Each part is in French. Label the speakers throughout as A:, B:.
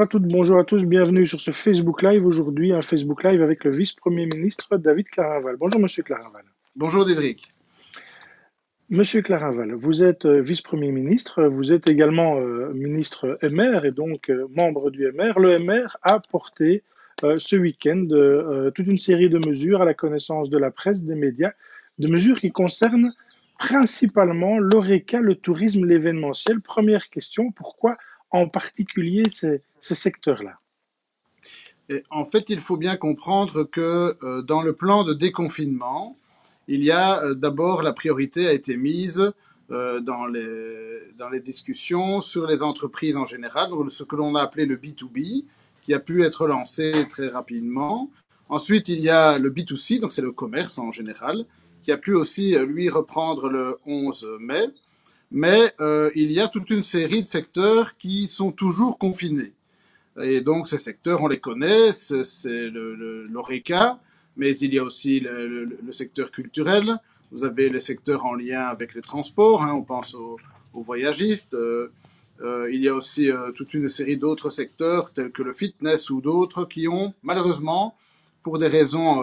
A: Bonjour à toutes, bonjour à tous, bienvenue sur ce Facebook Live. Aujourd'hui, un Facebook Live avec le vice-premier ministre David Claraval. Bonjour Monsieur Claraval.
B: Bonjour Dédric.
A: Monsieur Claraval, vous êtes vice-premier ministre, vous êtes également ministre MR et donc membre du MR. Le MR a porté ce week-end toute une série de mesures à la connaissance de la presse, des médias, de mesures qui concernent principalement l'ORECA, le tourisme, l'événementiel. Première question, pourquoi en particulier ces secteurs-là?
B: Et en fait, il faut bien comprendre que dans le plan de déconfinement, il y a d'abord la priorité a été mise dans les discussions sur les entreprises en général, donc ce que l'on a appelé le B2B, qui a pu être lancé très rapidement. Ensuite, il y a le B2C, donc c'est le commerce en général, qui a pu aussi, lui, reprendre le 11 mai. Mais il y a toute une série de secteurs qui sont toujours confinés. Et donc, ces secteurs, on les connaît, c'est l'ORECA, mais il y a aussi le secteur culturel. Vous avez les secteurs en lien avec les transports, hein, on pense aux voyagistes. Il y a aussi toute une série d'autres secteurs, tels que le fitness ou d'autres, qui ont, malheureusement, pour des raisons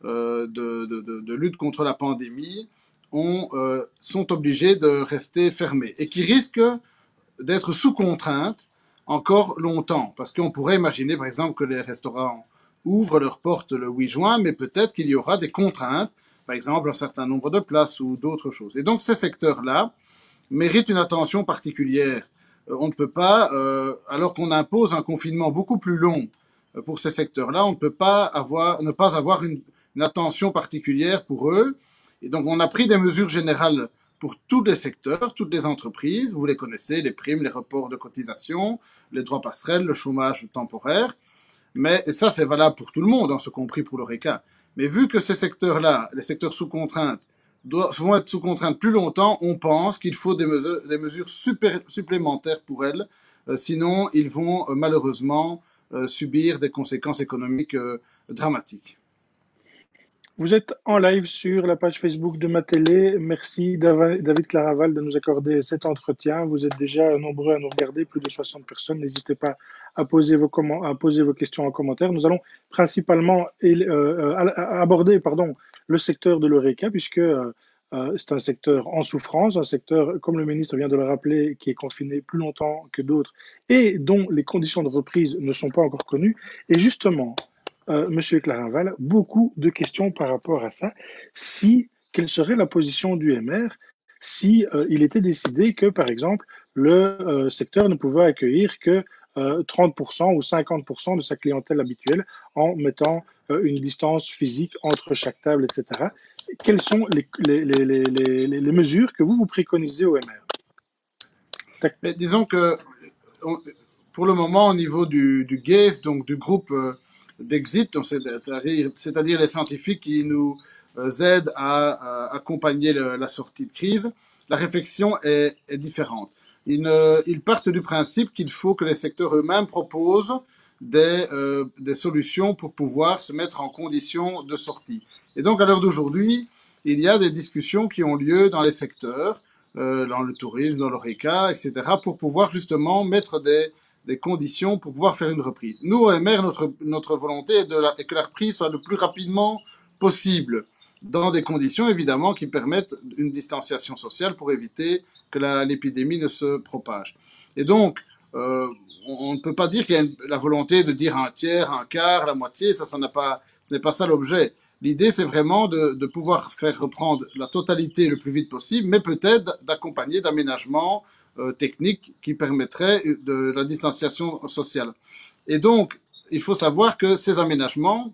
B: de lutte contre la pandémie, sont obligés de rester fermés et qui risquent d'être sous contrainte encore longtemps. Parce qu'on pourrait imaginer, par exemple, que les restaurants ouvrent leurs portes le 8 juin, mais peut-être qu'il y aura des contraintes, par exemple un certain nombre de places ou d'autres choses. Et donc ces secteurs-là méritent une attention particulière. On ne peut pas, alors qu'on impose un confinement beaucoup plus long pour ces secteurs-là, on ne peut pas ne pas avoir une attention particulière pour eux. Et donc on a pris des mesures générales pour tous les secteurs, toutes les entreprises. Vous les connaissez, les primes, les reports de cotisation, les droits passerelles, le chômage temporaire. Mais et ça, c'est valable pour tout le monde, hein, ce compris pour l'ORECA. Mais vu que ces secteurs-là, les secteurs sous contrainte, vont être sous contrainte plus longtemps, on pense qu'il faut des mesures supplémentaires pour elles. Sinon, ils vont malheureusement subir des conséquences économiques dramatiques.
A: Vous êtes en live sur la page Facebook de ma télé. Merci David Claraval de nous accorder cet entretien. Vous êtes déjà nombreux à nous regarder, plus de 60 personnes. N'hésitez pas à poser à poser vos questions en commentaire. Nous allons principalement aborder le secteur de l'ORECA, puisque c'est un secteur en souffrance, un secteur, comme le ministre vient de le rappeler, qui est confiné plus longtemps que d'autres et dont les conditions de reprise ne sont pas encore connues. Et justement, Monsieur Claraval, beaucoup de questions par rapport à ça. Quelle serait la position du MR si il était décidé que, par exemple, le secteur ne pouvait accueillir que 30% ou 50% de sa clientèle habituelle en mettant une distance physique entre chaque table, etc. Quelles sont les mesures que vous préconisez au MR?
B: Mais disons que pour le moment, au niveau du GAZE, donc du groupe d'Exit, c'est-à-dire les scientifiques qui nous aident à accompagner la sortie de crise, la réflexion est différente. Ils partent du principe qu'il faut que les secteurs eux-mêmes proposent des solutions pour pouvoir se mettre en condition de sortie. Et donc, à l'heure d'aujourd'hui, il y a des discussions qui ont lieu dans les secteurs, dans le tourisme, dans l'ORECA, etc., pour pouvoir justement mettre des conditions pour pouvoir faire une reprise. Nous, au MR, notre volonté est que la reprise soit le plus rapidement possible, dans des conditions évidemment qui permettent une distanciation sociale pour éviter que l'épidémie ne se propage. Et donc, on ne peut pas dire qu'il y a la volonté de dire un tiers, un quart, la moitié, ce n'est pas ça l'objet. L'idée, c'est vraiment de pouvoir faire reprendre la totalité le plus vite possible, mais peut-être d'accompagner d'aménagements techniques qui permettraient de la distanciation sociale. Et donc, il faut savoir que ces aménagements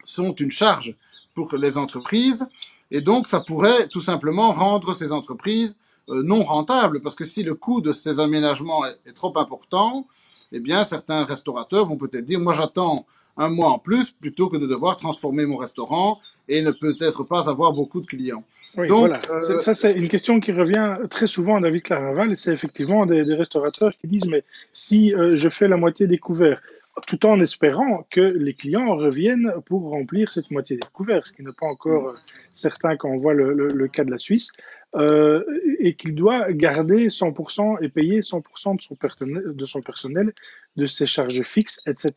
B: sont une charge pour les entreprises, et donc ça pourrait tout simplement rendre ces entreprises non rentables, parce que si le coût de ces aménagements est trop important, eh bien certains restaurateurs vont peut-être dire, moi j'attends un mois en plus plutôt que de devoir transformer mon restaurant et ne peut-être pas avoir beaucoup de clients.
A: Oui,
B: Donc,
A: voilà. Ça, c'est une question qui revient très souvent à David Claraval, et c'est effectivement des restaurateurs qui disent, mais si je fais la moitié des couverts, tout en espérant que les clients reviennent pour remplir cette moitié des couverts, ce qui n'est pas encore certain quand on voit le cas de la Suisse. euh, et qu'il doit garder 100% et payer 100% de son personnel, de ses charges fixes, etc.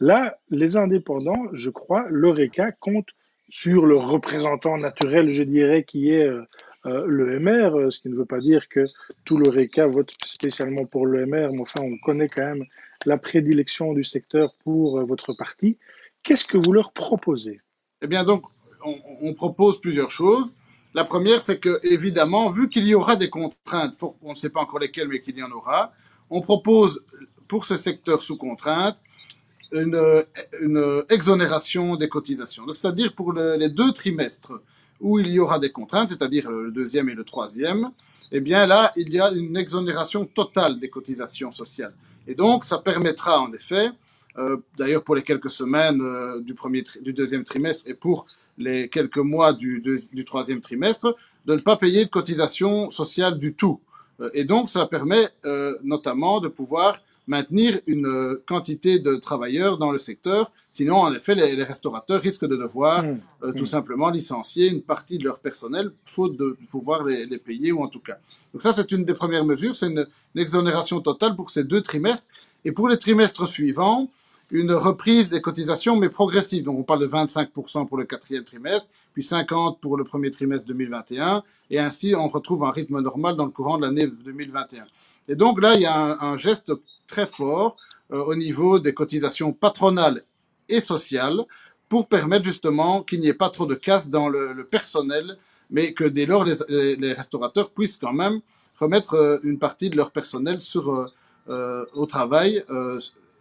A: Là, les indépendants, je crois, l'ORECA compte sur le représentant naturel, je dirais, qui est le MR, ce qui ne veut pas dire que tout l'ORECA vote spécialement pour le MR, mais enfin, on connaît quand même la prédilection du secteur pour votre parti. Qu'est-ce que vous leur proposez?
B: Eh bien, donc, on propose plusieurs choses. La première, c'est que, évidemment, vu qu'il y aura des contraintes, on ne sait pas encore lesquelles, mais qu'il y en aura, on propose pour ce secteur sous contrainte une, une exonération des cotisations. C'est-à-dire pour les 2 trimestres où il y aura des contraintes, c'est-à-dire le deuxième et le troisième, eh bien là, il y a une exonération totale des cotisations sociales. Et donc, ça permettra en effet, d'ailleurs pour les quelques semaines du deuxième trimestre et pour les quelques mois du troisième trimestre, de ne pas payer de cotisations sociales du tout. Et donc, ça permet notamment de pouvoir maintenir une quantité de travailleurs dans le secteur. Sinon, en effet, les restaurateurs risquent de devoir tout simplement licencier une partie de leur personnel, faute de pouvoir les payer, ou en tout cas. Donc ça, c'est une des premières mesures, c'est une exonération totale pour ces 2 trimestres. Et pour les trimestres suivants, une reprise des cotisations, mais progressive. Donc on parle de 25% pour le quatrième trimestre, puis 50% pour le premier trimestre 2021, et ainsi on retrouve un rythme normal dans le courant de l'année 2021. Et donc là, il y a un geste très fort au niveau des cotisations patronales et sociales pour permettre justement qu'il n'y ait pas trop de casse dans le personnel, mais que dès lors les restaurateurs puissent quand même remettre une partie de leur personnel au travail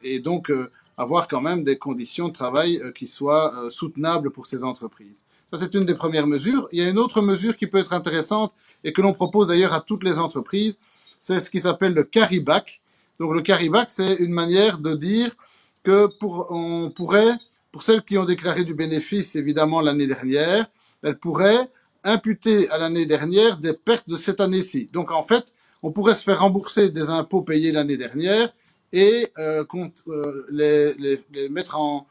B: et donc avoir quand même des conditions de travail qui soient soutenables pour ces entreprises. Ça, c'est une des premières mesures. Il y a une autre mesure qui peut être intéressante et que l'on propose d'ailleurs à toutes les entreprises, c'est ce qui s'appelle le carry-back. Donc le carry-back, c'est une manière de dire que on pourrait, pour celles qui ont déclaré du bénéfice évidemment l'année dernière, elles pourraient imputer à l'année dernière des pertes de cette année-ci. Donc en fait, on pourrait se faire rembourser des impôts payés l'année dernière et les mettre en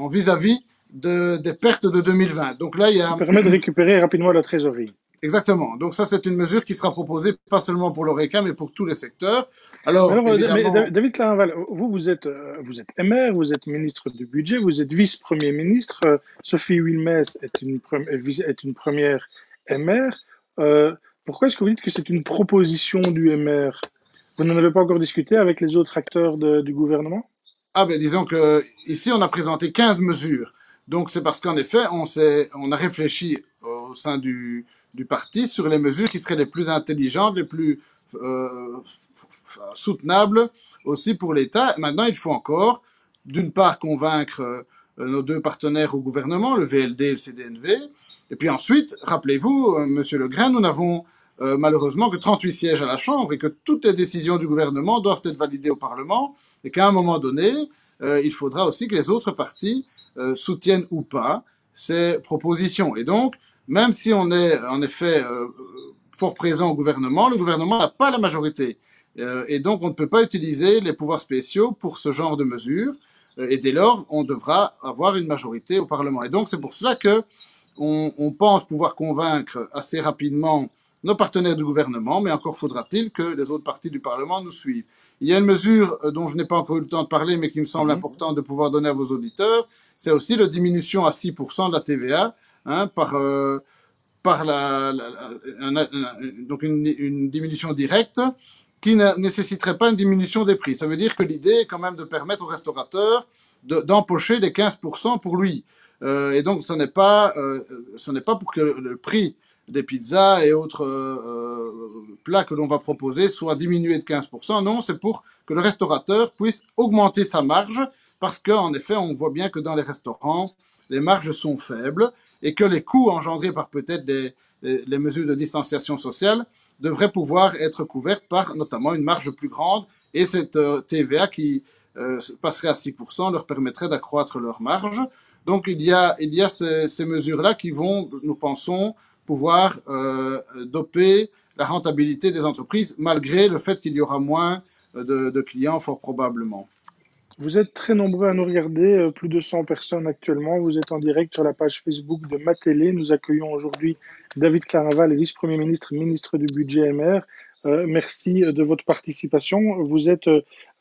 B: vis-à-vis des pertes de 2020. Donc là, il y
A: Qui
B: a
A: permet de récupérer rapidement la trésorerie.
B: exactement. Donc ça, c'est une mesure qui sera proposée pas seulement pour l'ORECA, mais pour tous les secteurs. Alors,
A: Mais
B: évidemment,
A: David Clarinval, vous êtes MR, vous êtes ministre du budget, vous êtes vice-premier ministre. Sophie Wilmès est une première MR. Pourquoi est-ce que vous dites que c'est une proposition du MR? Vous n'en avez pas encore discuté avec les autres acteurs du gouvernement?
B: ah ben disons que ici, on a présenté 15 mesures. Donc c'est parce qu'en effet, on a réfléchi au sein du parti sur les mesures qui seraient les plus intelligentes, les plus soutenables aussi pour l'État. Maintenant, il faut encore, d'une part, convaincre nos 2 partenaires au gouvernement, le VLD et le CDNV. Et puis ensuite, rappelez-vous, Monsieur Le Grain, nous n'avons malheureusement que 38 sièges à la Chambre et que toutes les décisions du gouvernement doivent être validées au Parlement et qu'à un moment donné, il faudra aussi que les autres partis soutiennent ou pas ces propositions. Et donc, même si on est en effet fort présent au gouvernement, le gouvernement n'a pas la majorité. Et donc, on ne peut pas utiliser les pouvoirs spéciaux pour ce genre de mesures. Et dès lors, on devra avoir une majorité au Parlement. Et donc, c'est pour cela que on pense pouvoir convaincre assez rapidement nos partenaires du gouvernement, mais encore faudra-t-il que les autres partis du Parlement nous suivent. Il y a une mesure dont je n'ai pas encore eu le temps de parler, mais qui me semble importante de pouvoir donner à vos auditeurs, c'est aussi la diminution à 6% de la TVA, hein, par donc une diminution directe qui ne nécessiterait pas une diminution des prix. Ça veut dire que l'idée est quand même de permettre au restaurateur d'empocher les 15% pour lui. Et donc, ce n'est pas pour que le prix des pizzas et autres plats que l'on va proposer soit diminué de 15%. Non, c'est pour que le restaurateur puisse augmenter sa marge parce qu'en effet, on voit bien que dans les restaurants, les marges sont faibles et que les coûts engendrés par peut-être les mesures de distanciation sociale devraient pouvoir être couvertes par notamment une marge plus grande et cette TVA qui passerait à 6% leur permettrait d'accroître leur marge. Donc il y a ces mesures-là qui vont, nous pensons, pouvoir doper la rentabilité des entreprises malgré le fait qu'il y aura moins de clients fort probablement.
A: Vous êtes très nombreux à nous regarder, plus de 100 personnes actuellement. Vous êtes en direct sur la page Facebook de Ma Télé. Nous accueillons aujourd'hui David Claraval, vice-premier ministre, ministre du budget MR. Merci de votre participation. Vous êtes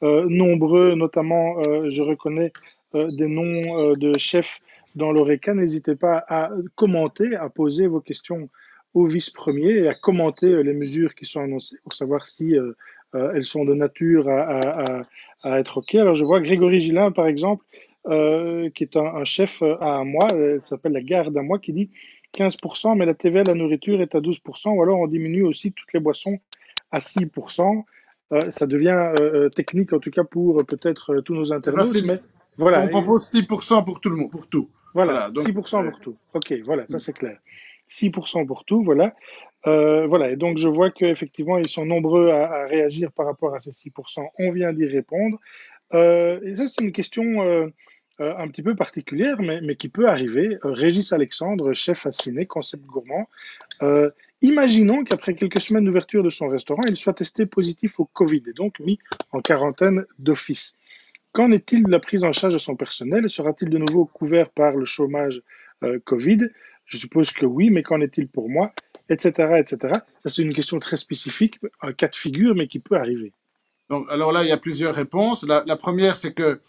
A: nombreux, notamment, je reconnais des noms de chefs dans l'ORECA. N'hésitez pas à commenter, à poser vos questions au vice-premier et à commenter les mesures qui sont annoncées pour savoir si elles sont de nature à être OK. Alors, je vois Grégory Gillin, par exemple, qui est un chef à moi, elle s'appelle la Garde à moi, qui dit 15%, mais la TVA de la nourriture est à 12%, ou alors on diminue aussi toutes les boissons à 6%. Ça devient technique, en tout cas pour peut-être tous nos
B: C'est
A: internautes,
B: facile.
A: mais voilà,
B: On propose 6% pour tout le monde, pour tout.
A: voilà,
B: Voilà, donc
A: 6% pour tout. OK, voilà, ça c'est clair. 6% pour tout, voilà. Voilà, et donc je vois qu'effectivement, ils sont nombreux à réagir par rapport à ces 6%. On vient d'y répondre. Et ça, c'est une question un petit peu particulière, mais qui peut arriver. Régis Alexandre, chef à Ciné, concept gourmand. Euh, Imaginons qu'après quelques semaines d'ouverture de son restaurant, il soit testé positif au Covid et donc mis en quarantaine d'office. Qu'en est-il de la prise en charge de son personnel? Sera-t-il de nouveau couvert par le chômage Covid? Je suppose que oui, mais qu'en est-il pour moi? Etc. etc. Ça, c'est une question très spécifique, un cas de figure, mais qui peut arriver.
B: alors là, il y a plusieurs réponses. La première, c'est que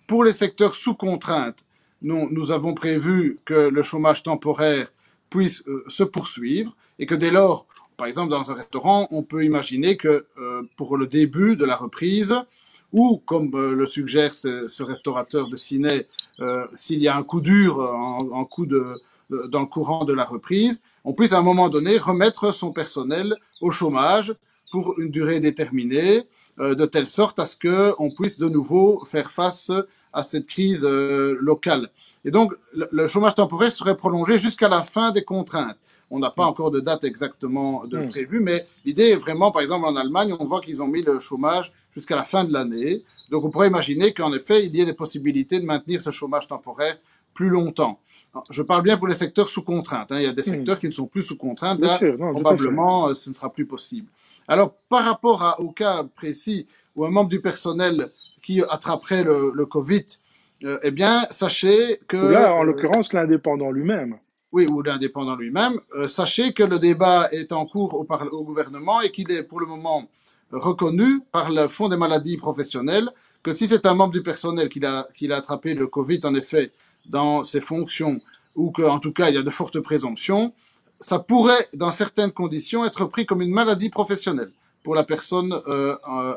B: pour les secteurs sous contrainte, nous avons prévu que le chômage temporaire puisse se poursuivre et que dès lors, par exemple, dans un restaurant, on peut imaginer que pour le début de la reprise, ou comme le suggère ce restaurateur de ciné, s'il y a un coup dur dans le courant de la reprise, on puisse à un moment donné remettre son personnel au chômage pour une durée déterminée, de telle sorte à ce qu'on puisse de nouveau faire face à cette crise locale. Et donc, le chômage temporaire serait prolongé jusqu'à la fin des contraintes. On n'a pas
A: Hmm.
B: encore de date exactement de
A: Hmm.
B: prévue, mais l'idée est vraiment, par exemple, en Allemagne, on voit qu'ils ont mis le chômage jusqu'à la fin de l'année. Donc, on pourrait imaginer qu'en effet, il y ait des possibilités de maintenir ce chômage temporaire plus longtemps. Alors, je parle bien pour les secteurs sous contrainte. Hein. Il y a des
A: Hmm.
B: secteurs qui ne sont plus sous contrainte.
A: Bien
B: Là,
A: sûr, non, tout à fait.
B: probablement, ce ne sera plus possible. Alors, par rapport au cas précis où un membre du personnel qui attraperait le Covid, eh bien, sachez que,
A: Ou là, en l'occurrence, l'indépendant lui-même.
B: oui, ou l'indépendant lui-même, sachez que le débat est en cours au gouvernement et qu'il est pour le moment reconnu par le Fonds des maladies professionnelles que si c'est un membre du personnel qui a attrapé le Covid, en effet, dans ses fonctions, ou qu'en tout cas il y a de fortes présomptions, ça pourrait, dans certaines conditions, être pris comme une maladie professionnelle pour la personne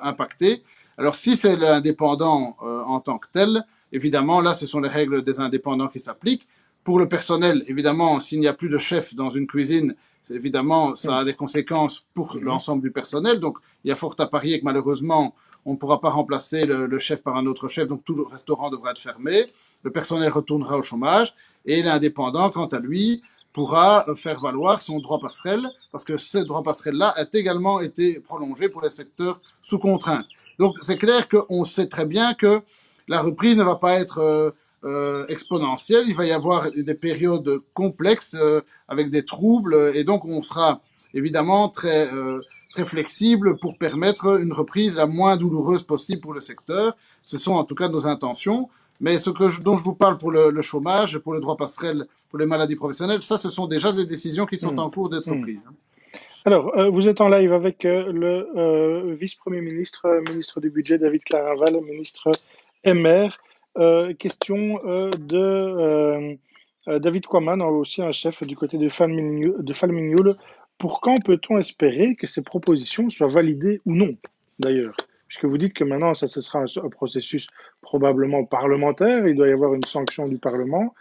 B: impactée. Alors si c'est l'indépendant en tant que tel, évidemment, là, ce sont les règles des indépendants qui s'appliquent. Pour le personnel, évidemment, s'il n'y a plus de chef dans une cuisine, évidemment, ça
A: Hmm.
B: a des conséquences pour
A: Mhm.
B: l'ensemble du personnel. Donc, il y a fort à parier que malheureusement, on ne pourra pas remplacer le chef par un autre chef. Donc, tout le restaurant devra être fermé. Le personnel retournera au chômage. Et l'indépendant, quant à lui, pourra faire valoir son droit passerelle, parce que ce droit passerelle-là a également été prolongé pour les secteurs sous contrainte. Donc, c'est clair qu'on sait très bien que la reprise ne va pas être exponentielle. Il va y avoir des périodes complexes avec des troubles et donc on sera évidemment très flexible pour permettre une reprise la moins douloureuse possible pour le secteur. Ce sont en tout cas nos intentions. Mais dont je vous parle pour le chômage, pour le droit passerelle, pour les maladies professionnelles, ça, ce sont déjà des décisions qui sont
A: Hmm.
B: en cours d'être
A: Hmm.
B: prises.
A: Alors, vous êtes en live avec le vice-premier ministre, ministre du Budget, David Claraval, ministre MR. Question de David Quammen, aussi un chef du côté de Falmignoul. Pour quand peut-on espérer que ces propositions soient validées ou non, d'ailleurs? Puisque vous dites que maintenant, ça, ce sera un processus probablement parlementaire, il doit y avoir une sanction du Parlement.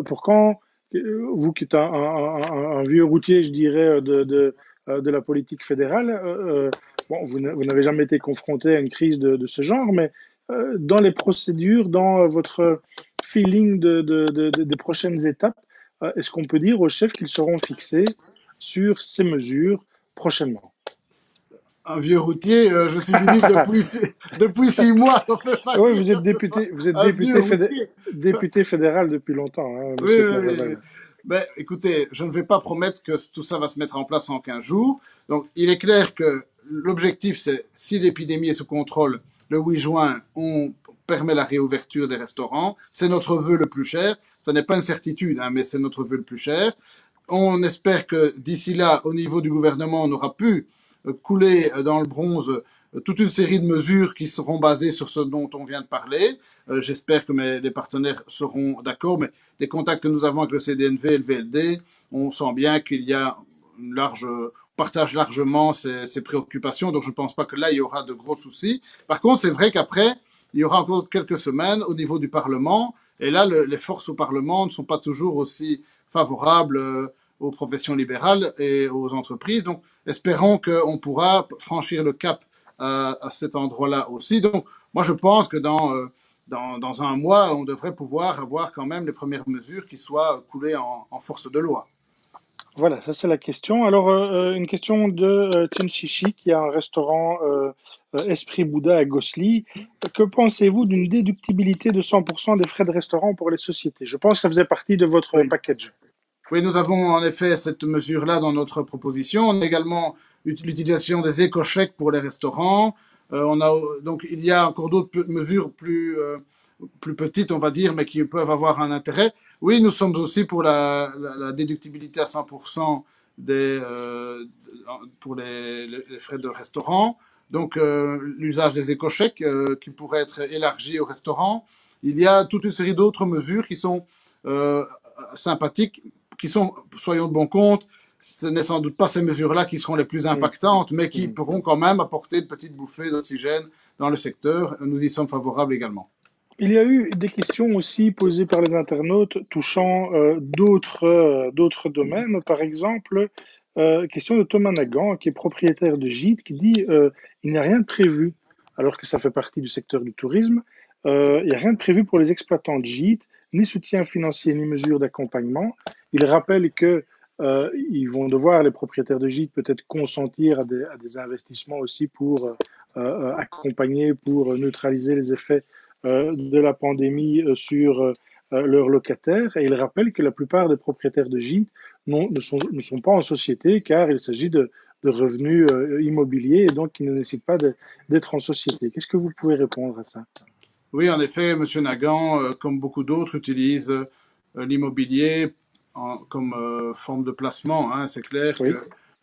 A: Pour quand, vous qui êtes un vieux routier, je dirais, de la politique fédérale. Bon, vous n'avez jamais été confronté à une crise de ce genre, mais dans les procédures, dans votre feeling des prochaines étapes, est-ce qu'on peut dire aux chefs qu'ils seront fixés sur ces mesures prochainement?
B: Un vieux routier, je suis ministre depuis 6 mois, on ne peut pas
A: Oui,
B: dire que ce soit
A: vous êtes
B: un vieux routier.
A: député fédéral depuis longtemps, hein,
B: Oui,
A: Monsieur
B: oui, oui.
A: Claraval.
B: Ben, écoutez, je ne vais pas promettre que tout ça va se mettre en place en 15 jours. Donc, il est clair que l'objectif, c'est, si l'épidémie est sous contrôle, le 8 juin, on permet la réouverture des restaurants. C'est notre vœu le plus cher. Ça n'est pas une certitude, hein, mais c'est notre vœu le plus cher. On espère que d'ici là, au niveau du gouvernement, on aura pu couler dans le bronze toute une série de mesures qui seront basées sur ce dont on vient de parler. J'espère que les partenaires seront d'accord, mais les contacts que nous avons avec le CDNV et le VLD, on sent bien qu'il y a une large, on partage largement ces préoccupations, donc je ne pense pas que là, il y aura de gros soucis. Par contre, c'est vrai qu'après, il y aura encore quelques semaines au niveau du Parlement, et là, les forces au Parlement ne sont pas toujours aussi favorables aux professions libérales et aux entreprises. Donc, espérons qu'on pourra franchir le cap à cet endroit-là aussi. Donc, moi, je pense que dans un mois, on devrait pouvoir avoir quand même les premières mesures qui soient coulées en force de loi.
A: Voilà, ça c'est la question. Alors, une question de Chen Chichi qui a un restaurant Esprit Bouddha à Gosselies. Que pensez-vous d'une déductibilité de 100% des frais de restaurant pour les sociétés? Je pense que ça faisait partie de votre
B: Oui.
A: package.
B: Oui, nous avons en effet cette mesure-là dans notre proposition. On a également l'utilisation des éco-chèques pour les restaurants. Donc, il y a encore d'autres mesures plus petites, on va dire, mais qui peuvent avoir un intérêt. Oui, nous sommes aussi pour la déductibilité à 100% pour les frais de restaurant. Donc, l'usage des éco-chèques qui pourrait être élargi au restaurant. Il y a toute une série d'autres mesures qui sont sympathiques, qui sont, soyons de bon compte, ce n'est sans doute pas ces mesures-là qui seront les plus
A: Mm,
B: impactantes, mais qui
A: mm.
B: pourront quand même apporter une petite bouffée d'oxygène dans le secteur. Nous y sommes favorables également.
A: Il y a eu des questions aussi posées par les internautes touchant d'autres domaines. Par exemple, question de Thomas Nagan, qui est propriétaire de gîte, qui dit il n'y a rien de prévu, alors que ça fait partie du secteur du tourisme. Il n'y a rien de prévu pour les exploitants de gîtes, ni soutien financier, ni mesure d'accompagnement. Il rappelle que ils vont devoir, les propriétaires de gîtes, peut-être consentir à des investissements aussi pour accompagner, pour neutraliser les effets de la pandémie sur leurs locataires. Et il rappelle que la plupart des propriétaires de gîtes ne sont pas en société car il s'agit de revenus immobiliers et donc qui ne nécessitent pas d'être en société. Qu'est-ce que vous pouvez répondre à ça?
B: Oui, en effet, M. Nagan, comme beaucoup d'autres, utilise l'immobilier comme forme de placement, hein. C'est clair que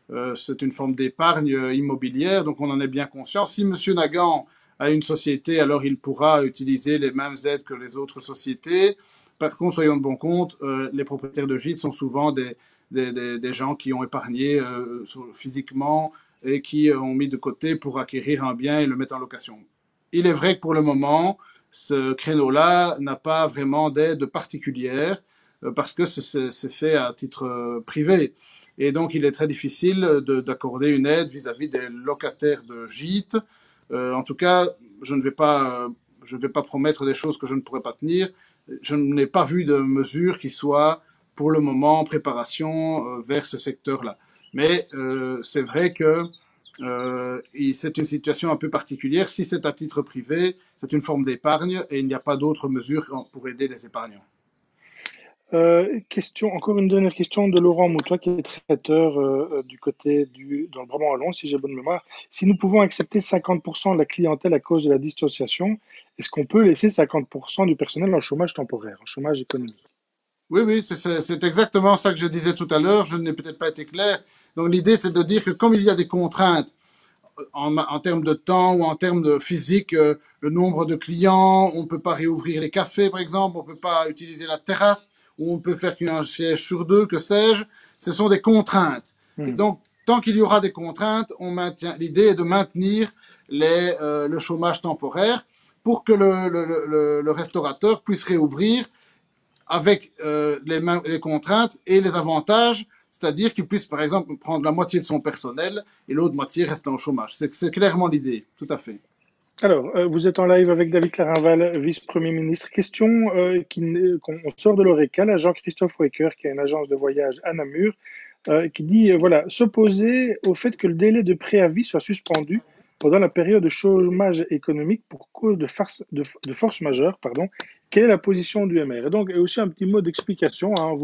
A: Oui.
B: c'est une forme d'épargne immobilière, donc on en est bien conscient. Si M. Nagan a une société, alors il pourra utiliser les mêmes aides que les autres sociétés. Par contre, soyons de bon compte, les propriétaires de gîtes sont souvent des gens qui ont épargné physiquement et qui ont mis de côté pour acquérir un bien et le mettre en location. Il est vrai que pour le moment, ce créneau-là n'a pas vraiment d'aide particulière parce que c'est fait à titre privé. Et donc, il est très difficile d'accorder une aide vis-à-vis des locataires de gîtes. En tout cas, je ne vais pas promettre des choses que je ne pourrais pas tenir. Je n'ai pas vu de mesures qui soient pour le moment en préparation vers ce secteur-là. Mais c'est vrai que c'est une situation un peu particulière. Si c'est à titre privé, c'est une forme d'épargne et il n'y a pas d'autres mesures pour aider les épargnants.
A: Encore une dernière question de Laurent Moutois, qui est traiteur du côté dans le Brabant-Wallon, si j'ai bonne mémoire. Si nous pouvons accepter 50% de la clientèle à cause de la distanciation, est-ce qu'on peut laisser 50% du personnel en chômage temporaire, en chômage économique?
B: Oui, oui, c'est exactement ça que je disais tout à l'heure. Je n'ai peut-être pas été clair. Donc l'idée, c'est de dire que comme il y a des contraintes en termes de temps ou en termes de physique, le nombre de clients, on ne peut pas réouvrir les cafés, par exemple, on ne peut pas utiliser la terrasse, ou on peut faire qu'un siège sur deux, que sais-je. Ce sont des contraintes. Et
A: Hmm.
B: donc, tant qu'il y aura des contraintes, l'idée est de maintenir le chômage temporaire pour que le restaurateur puisse réouvrir avec les contraintes et les avantages, c'est-à-dire qu'il puisse, par exemple, prendre la moitié de son personnel et l'autre moitié rester en chômage. C'est clairement l'idée, tout à fait.
A: Alors, vous êtes en live avec David Clarinval, vice-premier ministre. Question qu'on sort de l'ORECA, à Jean-Christophe Wecker, qui a une agence de voyage à Namur, qui dit, voilà, s'opposer au fait que le délai de préavis soit suspendu pendant la période de chômage économique pour cause de force majeure, pardon. Quelle est la position du MR? Et donc, aussi un petit mot d'explication, hein,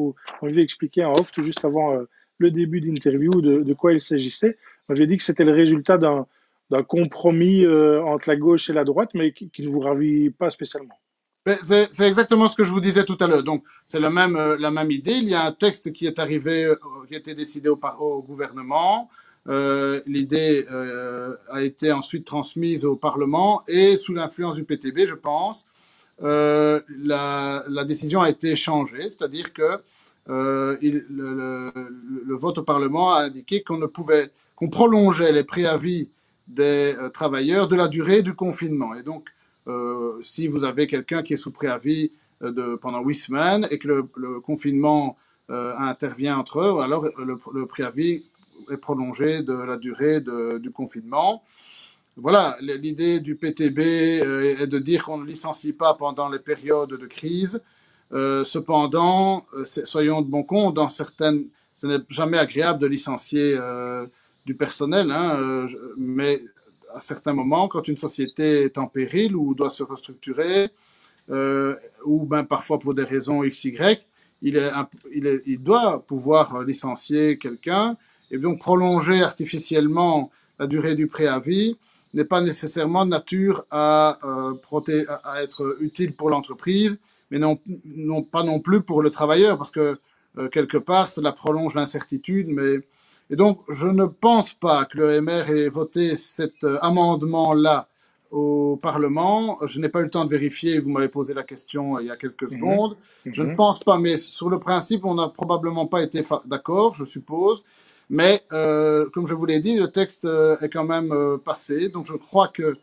A: on lui a expliqué en off tout juste avant le début d'interview de quoi il s'agissait. Moi, j'ai dit que c'était le résultat d'un compromis entre la gauche et la droite, mais qui ne vous ravit pas spécialement.
B: Mais c'est exactement ce que je vous disais tout à l'heure. Donc, c'est la même idée. Il y a un texte qui est arrivé, qui a été décidé au gouvernement. L'idée a été ensuite transmise au Parlement et sous l'influence du PTB, je pense, la décision a été changée. C'est-à-dire que le vote au Parlement a indiqué qu'on ne pouvait, qu'on prolongeait les préavis des travailleurs de la durée du confinement. Et donc, si vous avez quelqu'un qui est sous préavis pendant 8 semaines et que le confinement intervient entre eux, alors le préavis est prolongé de la durée du confinement. Voilà, l'idée du PTB est de dire qu'on ne licencie pas pendant les périodes de crise. Cependant, soyons de bon compte, dans certaines, ce n'est jamais agréable de licencier du personnel, hein, mais à certains moments, quand une société est en péril ou doit se restructurer, ou ben parfois pour des raisons XY, il doit pouvoir licencier quelqu'un et donc prolonger artificiellement la durée du préavis n'est pas nécessairement de nature à être utile pour l'entreprise, mais pas non plus pour le travailleur, parce que quelque part, cela prolonge l'incertitude. Et donc, je ne pense pas que le MR ait voté cet amendement-là au Parlement. Je n'ai pas eu le temps de vérifier, vous m'avez posé la question il y a quelques
A: Mhm,
B: secondes. Je ne
A: mhm.
B: pense pas, mais sur le principe, on n'a probablement pas été d'accord, je suppose. Mais comme je vous l'ai dit, le texte est quand même passé. Donc je crois que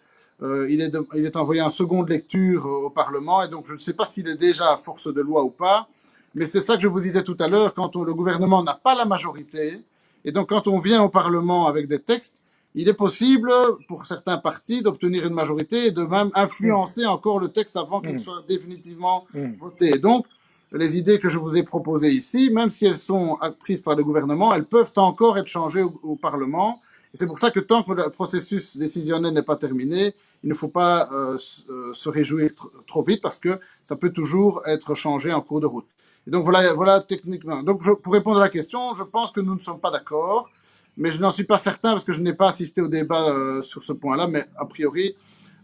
B: il est envoyé en seconde lecture au Parlement. Et donc je ne sais pas s'il est déjà à force de loi ou pas. Mais c'est ça que je vous disais tout à l'heure, quand le gouvernement n'a pas la majorité, et donc quand on vient au Parlement avec des textes, il est possible pour certains partis d'obtenir une majorité et de même
A: Mhm,
B: influencer encore le texte avant qu'il
A: mhm,
B: soit définitivement
A: mhm,
B: voté. Et donc, les idées que je vous ai proposées ici, même si elles sont prises par le gouvernement, elles peuvent encore être changées au Parlement. Et c'est pour ça que tant que le processus décisionnel n'est pas terminé, il ne faut pas se réjouir trop vite parce que ça peut toujours être changé en cours de route. Et donc voilà techniquement. Donc pour répondre à la question, je pense que nous ne sommes pas d'accord, mais je n'en suis pas certain parce que je n'ai pas assisté au débat sur ce point-là. Mais a priori,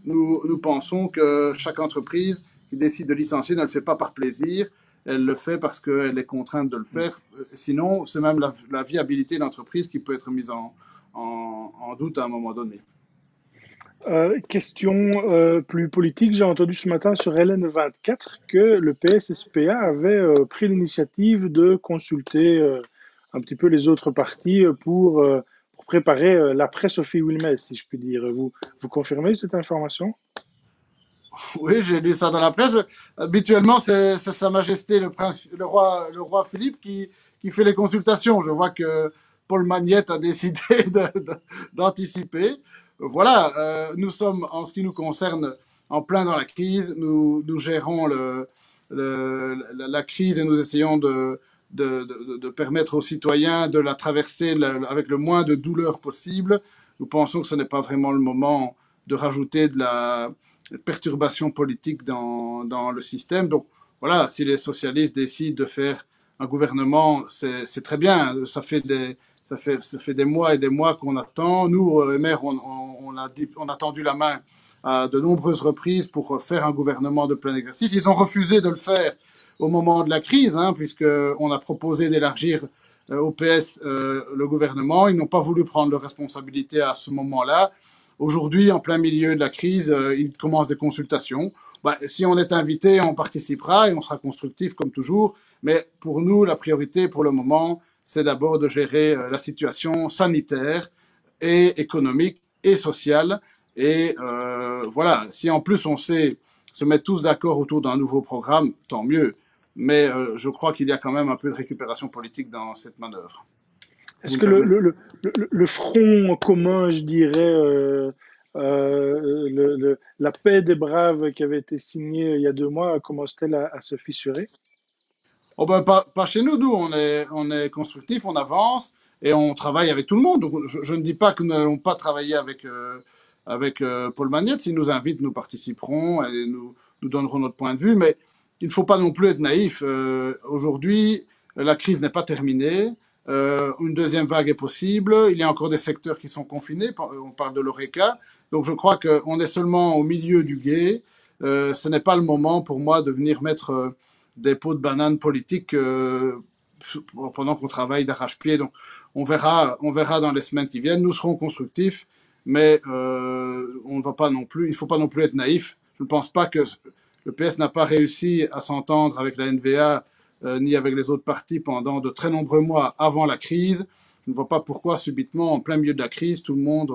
B: nous pensons que chaque entreprise qui décide de licencier ne le fait pas par plaisir, elle le fait parce qu'elle est contrainte de le
A: mhm.
B: faire. Sinon, c'est même la viabilité de l'entreprise qui peut être mise en doute à un moment donné.
A: Question plus politique, j'ai entendu ce matin sur LN24 que le PSSPA avait pris l'initiative de consulter un petit peu les autres partis pour préparer l'après Sophie Wilmès, si je puis dire. Vous confirmez cette information?
B: Oui, j'ai lu ça dans la presse. Habituellement, c'est Sa Majesté le roi Philippe qui fait les consultations. Je vois que Paul Magnette a décidé d'anticiper. Voilà, nous sommes, en ce qui nous concerne, en plein dans la crise. Nous gérons la crise et nous essayons de permettre aux citoyens de la traverser avec le moins de douleur possible. Nous pensons que ce n'est pas vraiment le moment de rajouter de la perturbation politique dans le système. Donc voilà, si les socialistes décident de faire un gouvernement, c'est très bien. Ça fait des mois et des mois qu'on attend. Nous, MR, on a tendu la main à de nombreuses reprises pour faire un gouvernement de plein exercice. Ils ont refusé de le faire au moment de la crise, hein, puisqu'on a proposé d'élargir au PS le gouvernement. Ils n'ont pas voulu prendre leurs responsabilités à ce moment-là. Aujourd'hui, en plein milieu de la crise, il commence des consultations. Bah, si on est invité, on participera et on sera constructif comme toujours. Mais pour nous, la priorité pour le moment, c'est d'abord de gérer la situation sanitaire et économique et sociale. Et voilà, si en plus on sait se mettre tous d'accord autour d'un nouveau programme, tant mieux. Mais je crois qu'il y a quand même un peu de récupération politique dans cette manœuvre. Si vous
A: Est-ce
B: me
A: que
B: permettez.
A: le front commun, je dirais, la paix des braves qui avait été signée il y a 2 mois, commence-t-elle à se fissurer?
B: Oh ben, pas chez nous. Nous, on est constructif, on avance et on travaille avec tout le monde. Donc, je ne dis pas que nous n'allons pas travailler avec Paul Magnette. S'il nous invite, nous participerons et nous donnerons notre point de vue. Mais il ne faut pas non plus être naïf. Aujourd'hui, la crise n'est pas terminée. Une deuxième vague est possible. Il y a encore des secteurs qui sont confinés. On parle de l'ORECA. Donc je crois qu'on est seulement au milieu du gué. Ce n'est pas le moment pour moi de venir mettre des pots de banane politiques pendant qu'on travaille d'arrache-pied. Donc on verra dans les semaines qui viennent. Nous serons constructifs, mais on ne va pas non plus. Il ne faut pas non plus être naïf. Je ne pense pas que le PS n'a pas réussi à s'entendre avec la NVA ni avec les autres partis pendant de très nombreux mois avant la crise. Je ne vois pas pourquoi subitement, en plein milieu de la crise, tout le monde,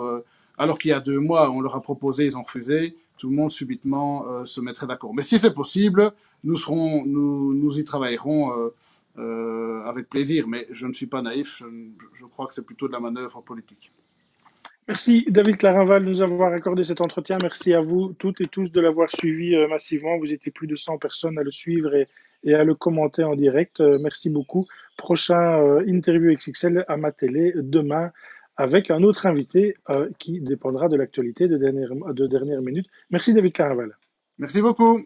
B: alors qu'il y a 2 mois, on leur a proposé, ils ont refusé, tout le monde subitement se mettrait d'accord. Mais si c'est possible, nous y travaillerons avec plaisir. Mais je ne suis pas naïf, je crois que c'est plutôt de la manœuvre politique.
A: Merci David Clarinval de nous avoir accordé cet entretien. Merci à vous toutes et tous de l'avoir suivi massivement. Vous étiez plus de 100 personnes à le suivre et à le commenter en direct. Merci beaucoup. Prochain interview XXL à ma télé demain avec un autre invité qui dépendra de l'actualité de dernière minute. Merci David Clarinval.
B: Merci beaucoup.